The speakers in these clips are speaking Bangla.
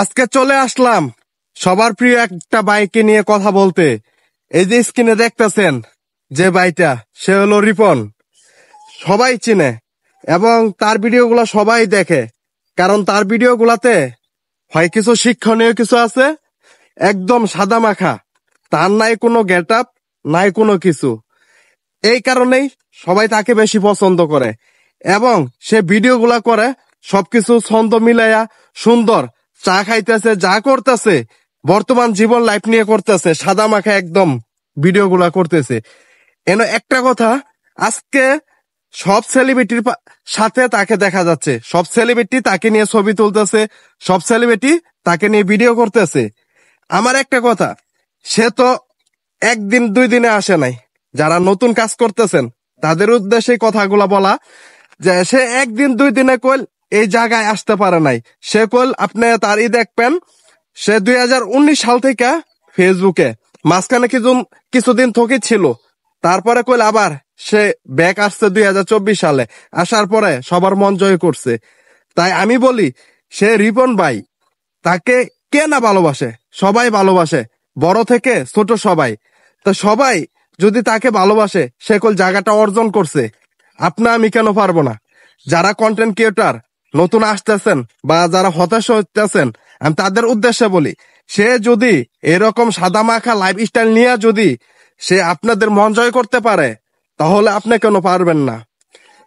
আজকে চলে আসলাম সবার প্রিয় একটা বাইকে নিয়ে কথা বলতে। এই যে স্ক্রিনে দেখতেছেন যে বাইকটা, সে হলো রিপন। সবাই চিনে এবং তার ভিডিওগুলো সবাই দেখে, কারণ তার ভিডিওগুলাতে হয় কিছু শিক্ষণীয় কিছু আছে, একদম সাদা মাখা। তার নাই কোনো গেট আপ, নাই কোনো কিছু। এই কারণেই সবাই তাকে বেশি পছন্দ করে এবং সে ভিডিওগুলা করে সবকিছু ছন্দ মিলাইয়া সুন্দর। চা খাইতেছে, যা করতেছে বর্তমান জীবন লাইফ নিয়ে করতেছে, সাদা মাখা একদম ভিডিওগুলা করতেছে। এন একটা কথা, আজকে সব সেলিব্রিটির সাথে তাকে দেখা যাচ্ছে, সব সেলিব্রিটি তাকে নিয়ে ছবি তুলতেছে, সব সেলিব্রিটি তাকে নিয়ে ভিডিও করতেছে। আমার একটা কথা, সে তো একদিন দুই দিনে আসে নাই। যারা নতুন কাজ করতেছেন তাদের উদ্দেশ্যে কথাগুলা বলা, যে সে একদিন দুই দিনে কইল এই জায়গায় আসতে পারে নাই। সে কইল আপনি তারই দেখবেন, সে 2019 সাল থেকে ফেসবুকে মাঝখানে কিছুদিন থকি ছিল, তারপরে কইল আবার সে ব্যাক আসছে 2024 সালে। আসার পরে সবার মন জয় করছে। তাই আমি বলি, সে রিপন ভাই, তাকে কে না ভালোবাসে? সবাই ভালোবাসে, বড় থেকে ছোট সবাই। তো সবাই যদি তাকে ভালোবাসে, সে কল জায়গাটা অর্জন করছে, আপনা আমি কেন পারবো না? যারা কন্টেন্ট ক্রিয়েটর নতুন আসতেছেন বা যারা হতাশ হতেছেন, আমি তাদের উদ্দেশ্যে বলি, সে যদি এরকম সাদা মাখা লাইফ স্টাইল নিয়ে যদি সে আপনাদের মন জয় করতে পারে, তাহলে আপনি কেন পারবেন না?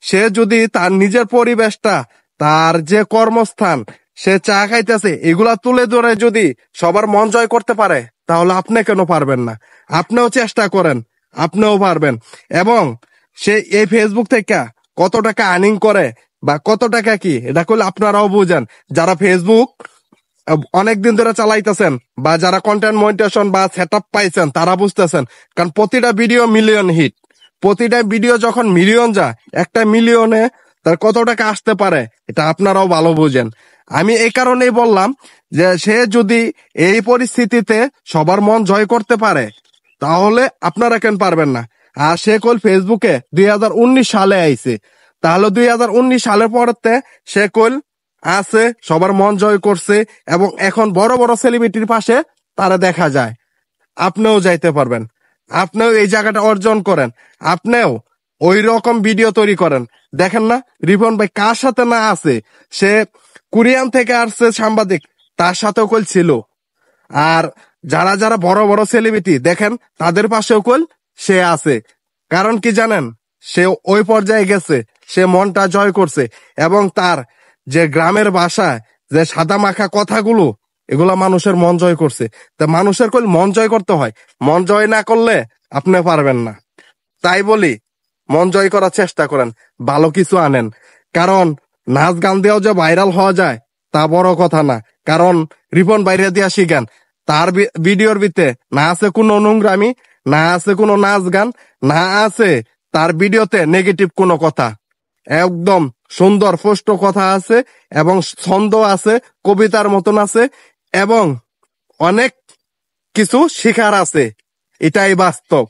সে যদি তার নিজের পরিবেশটা, তার যে কর্মস্থান, সে চা খাইতেছে, এগুলা তুলে ধরে যদি সবার মন জয় করতে পারে, তাহলে আপনি কেন পারবেন না? আপনিও চেষ্টা করেন, আপনিও পারবেন। এবং সে এই ফেসবুক থেকে কত টাকা আর্নিং করে বা কত টাকা কি, এটা করলে আপনারাও বুঝেন। যারা ফেসবুক অনেকদিন ধরে চালাইতেছেন বা যারা কন্টেন্ট মনিটেশন বা সেট আপ পাইছেন, তারা বুঝতেছেন। কারণ প্রতিটা ভিডিও মিলিয়ন হিট, প্রতিটা ভিডিও যখন মিলিয়ন যায়, একটা মিলিয়নে তার কত টাকা আসতে পারে, এটা আপনারাও ভালো বুঝেন। আমি এই কারণেই বললাম যে সে যদি এই পরিস্থিতিতে সবার মন জয় করতে পারে, তাহলে আপনারা কেন পারবেন না? আর সে কল ফেসবুকে 2019 সালে আইছে, তাহলে 2019 সালের পরেতে সে কল আছে, সবার মন জয় করছে এবং এখন বড় বড় সেলিব্রিটির পাশে তারা দেখা যায়। আপনিও যাইতে পারবেন, আপনিও এই জায়গাটা অর্জন করেন, আপনিও ওই রকম ভিডিও তৈরি করেন। দেখেন না রিপন ভাই কার সাথে না আছে? সে কোরিয়ান থেকে আসছে সাংবাদিক, তার সাথেও কল ছিল। আর যারা যারা বড় বড় সেলিব্রিটি দেখেন, তাদের পাশেও কল সে আছে। কারণ কি জানেন? সে ওই পর্যায়ে গেছে, সে মনটা জয় করছে এবং তার যে গ্রামের ভাষায় যে সাদা মাখা কথাগুলো, এগুলা মানুষের মন জয় করছে। তা মানুষের কল মন জয় করতে হয়, মন জয় না করলে আপনি পারবেন না। তাই বলি, মন জয় করার চেষ্টা করেন, ভালো কিছু আনেন। কারণ নাচ গান দিয়েও যে ভাইরাল হওয়া যায় তা বড় কথা না। কারণ রিপন বাইরে দিয়া শিখেন, তার ভিডিওর ভিতরে না আছে কোনো নোংরামি, না আছে কোনো নাচ গান, না আছে তার ভিডিওতে নেগেটিভ কোনো কথা। একদম সুন্দর স্পষ্ট কথা আছে এবং ছন্দ আছে, কবিতার মতন আছে এবং অনেক কিছু শিখার আছে। এটাই বাস্তব।